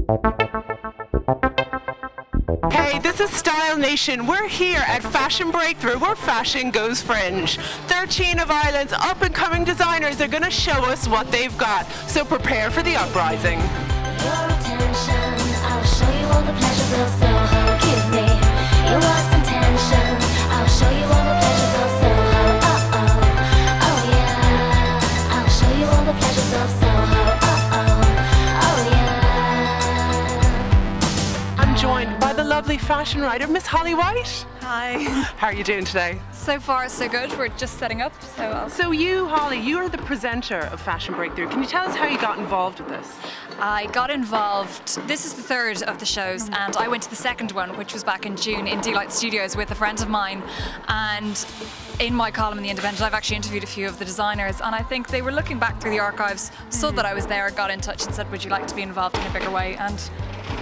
Hey, this is Style Nation. We're here at Fashion Breakthrough, where fashion goes fringe. 13 of Ireland's up-and-coming designers are going to show us what they've got, so prepare for the uprising. Your attention, I'll show you all the pleasures of Soho. Give me your lost intention, I'll show you all the pleasures of Soho. Oh oh, oh yeah, I'll show you all the pleasures of Soho. Oh oh, oh yeah. I'm joined by the lovely fashion writer, Miss Holly White. Hi. How are you doing today? So far, so good. We're just setting up, so So you, Holly, you are the presenter of Fashion Breakthrough. Can you tell us how you got involved with this? I got involved. This is the third of the shows, and I went to the second one, which was back in June in Delight Studios with a friend of mine. And in my column in The Independent, I've actually interviewed a few of the designers, and I think they were looking back through the archives, saw that I was there, got in touch and said, would you like to be involved in a bigger way? And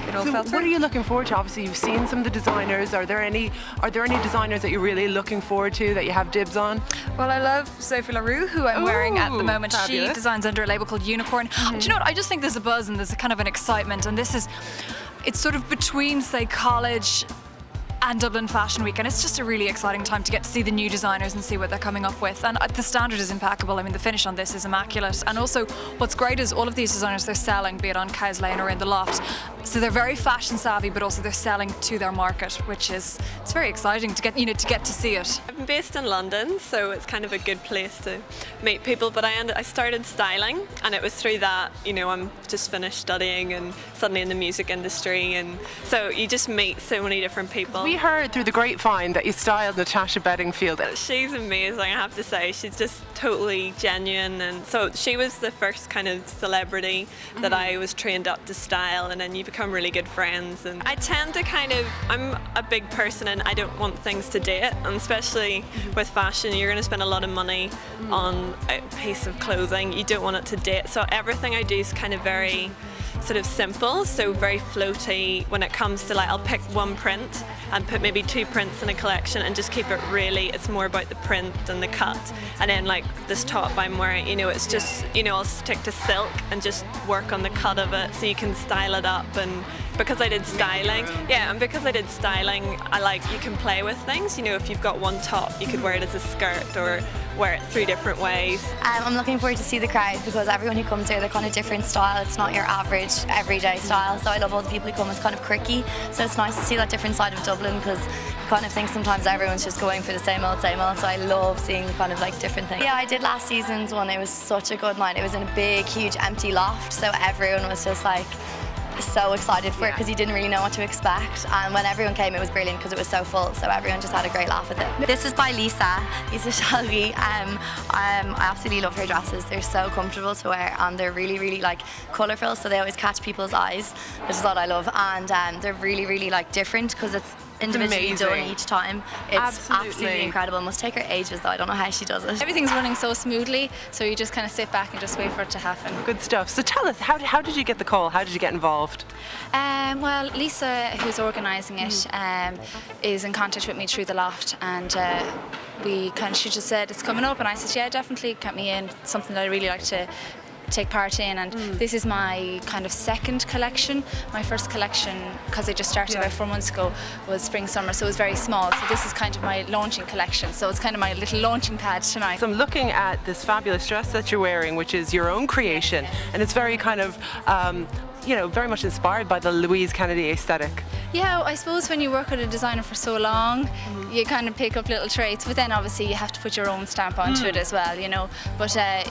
it all So fell what through. are you looking forward to? Obviously, you've seen some of the designers. Are there any designers that you're really looking forward to that you have dibs on? Well, I love Sophie LaRue, who I'm wearing at the Ooh, moment. fabulous. She designs under a label called Unicorn. Do you know what? I just think there's a buzz and there's a kind of an excitement, and it's sort of between, say, college and Dublin Fashion Week, and it's just a really exciting time to get to see the new designers and see what they're coming up with. And the standard is impeccable. I mean, the finish on this is immaculate. And also, what's great is all of these designers, they're selling, be it on Cowes Lane or in the Loft. So they're very fashion savvy, but also they're selling to their market, which is, it's very exciting to get to see it. I'm based in London, so it's kind of a good place to meet people, but I started styling, and it was through that, I'm just finished studying and suddenly in the music industry, and so you just meet so many different people. We heard through the grapevine that you styled Natasha Bedingfield. She's amazing, I have to say. She's just totally genuine, and so she was the first kind of celebrity that I was trained up to style, and then you become really good friends. And I tend to I'm a big person and I don't want things to date, and especially with fashion, you're going to spend a lot of money on a piece of clothing. You don't want it to date, so everything I do is kind of very sort of simple, so very floaty when it comes to I'll pick one print and put maybe two prints in a collection and just keep it really, it's more about the print and the cut. And then this top I'm wearing, it's just, I'll stick to silk and just work on the cut of it so you can style it up. And because I did styling, you can play with things. If you've got one top, you could wear it as a skirt or wear it three different ways. I'm looking forward to see the crowd, because everyone who comes here, they're kind of different style. It's not your average everyday style, so I love all the people who come. It's kind of quirky, so it's nice to see that different side of Dublin, because you kind of think sometimes everyone's just going for the same old, so I love seeing kind of different things. Yeah, I did last season's one. It was such a good night. It was in a big, huge, empty loft, so everyone was just so excited for it, because you didn't really know what to expect, and when everyone came it was brilliant because it was so full, so everyone just had a great laugh with it. This is by Lisa Shawgi. I absolutely love her dresses. They're so comfortable to wear, and they're really, really colourful, so they always catch people's eyes, which is what I love, and they're really, really different because it's individually done each time. It's absolutely incredible. It must take her ages though. I don't know how she does it. Everything's running so smoothly, so you just kind of sit back and just wait for it to happen. Good stuff. So tell us, how did you get the call? How did you get involved? Well, Lisa, who's organising it, is in contact with me through the Loft, and she just said it's coming up, and I said, yeah, definitely, count me in. It's something that I really like to take part in, and this is my kind of second collection. My first collection, because I just started about 4 months ago, was spring summer, so it was very small, so this is kind of my launching collection, so it's kind of my little launching pad tonight. So I'm looking at this fabulous dress that you're wearing, which is your own creation, and it's very kind of very much inspired by the Louise Kennedy aesthetic. Yeah, I suppose when you work with a designer for so long, you kind of pick up little traits, but then obviously you have to put your own stamp onto it as well, But I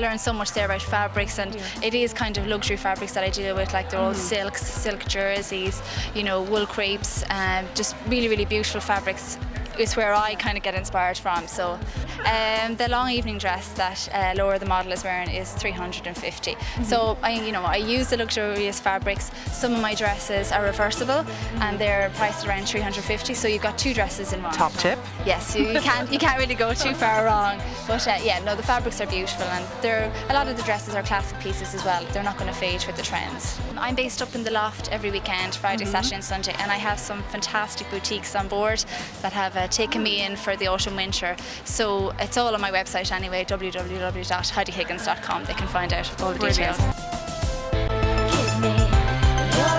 learned so much there about fabrics, and it is kind of luxury fabrics that I deal with, they're all silks, silk jerseys, wool crepes, just really, really beautiful fabrics. It's where I kind of get inspired from. So the long evening dress that Laura, the model, is wearing is 350. So I use the luxurious fabrics. Some of my dresses are reversible, and they're priced around 350. So you've got two dresses in one. Top tip. Yes, you can't really go too far wrong. But the fabrics are beautiful, and a lot of the dresses are classic pieces as well. They're not going to fade with the trends. I'm based up in the Loft every weekend, Friday, Saturday and Sunday, and I have some fantastic boutiques on board that have taken me in for the autumn winter. So it's all on my website anyway, www.heidihiggins.com. They can find out all the details. Give me your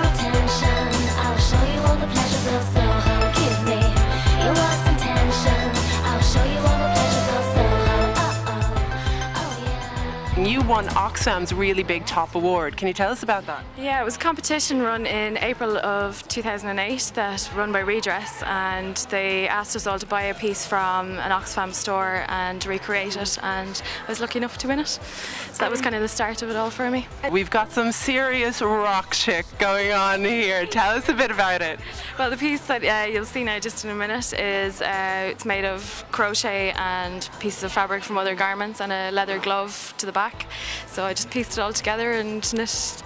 won Oxfam's really big top award. Can you tell us about that? Yeah, it was a competition run in April of 2008 that run by Redress, and they asked us all to buy a piece from an Oxfam store and recreate it, and I was lucky enough to win it. So that was kind of the start of it all for me. We've got some serious rock chick going on here. Tell us a bit about it. Well, the piece that you'll see now just in a minute is it's made of crochet and pieces of fabric from other garments and a leather glove to the back. So I just pieced it all together and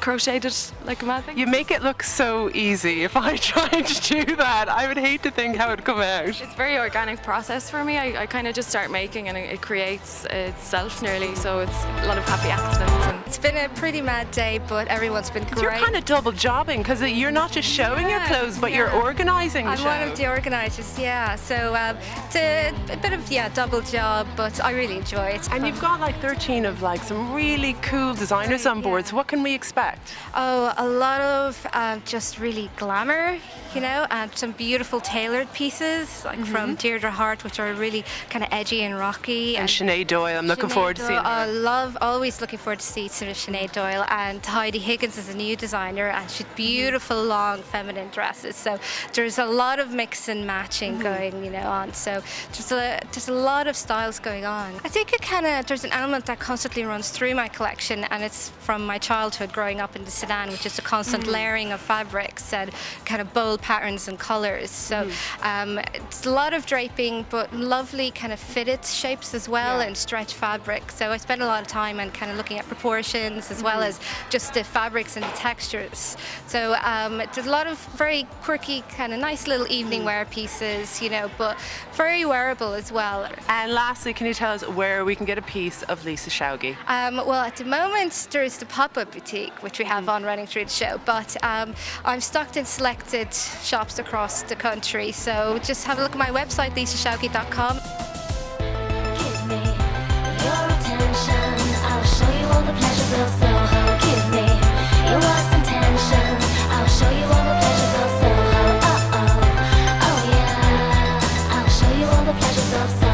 crocheted it like a mad thing. You make it look so easy. If I tried to do that, I would hate to think how it'd come out. It's a very organic process for me. I kind of just start making and it creates itself nearly, so it's a lot of happy accidents. And It's been a pretty mad day, but everyone's been great. You're kind of double jobbing because you're not just showing your clothes, but you're organising the I'm show. one of the organisers, yeah. So it's a bit of double job, but I really enjoy it. And you've got like 13 of like some really cool designers on board. So what can we expect? Oh, a lot of just really glamour, you know, and some beautiful tailored pieces, like from Deirdre Hart, which are really kind of edgy and rocky. And Sinead Doyle, I'm looking forward to seeing her. Always looking forward to see Sinead Doyle. And Heidi Higgins is a new designer, and she's beautiful, long, feminine dresses. So there's a lot of mix and matching going, you know, on. So there's a lot of styles going on. I think there's an element that constantly runs through my collection, and it's from my childhood growing up in the Sudan, which is a constant layering of fabrics and kind of bold patterns and colours. So it's a lot of draping, but lovely kind of fitted shapes as well, and stretch fabric. So I spend a lot of time and kind of looking at proportions as well as just the fabrics and the textures. So there's a lot of very quirky, kind of nice little evening wear pieces, you know, but very wearable as well. And lastly, can you tell us where we can get a piece of Lisa Shawgi? Well, at the moment, there's the pop-up boutique, which we have on running through the show, but I'm stocked in selected shops across the country. So just have a look at my website, lisashawgi.com. Give me your attention. I'll show you all the pleasures of Soho. Give me your lost intention. I'll show you all the pleasures of Soho. Oh, oh, oh yeah. I'll show you all the pleasures of Soho.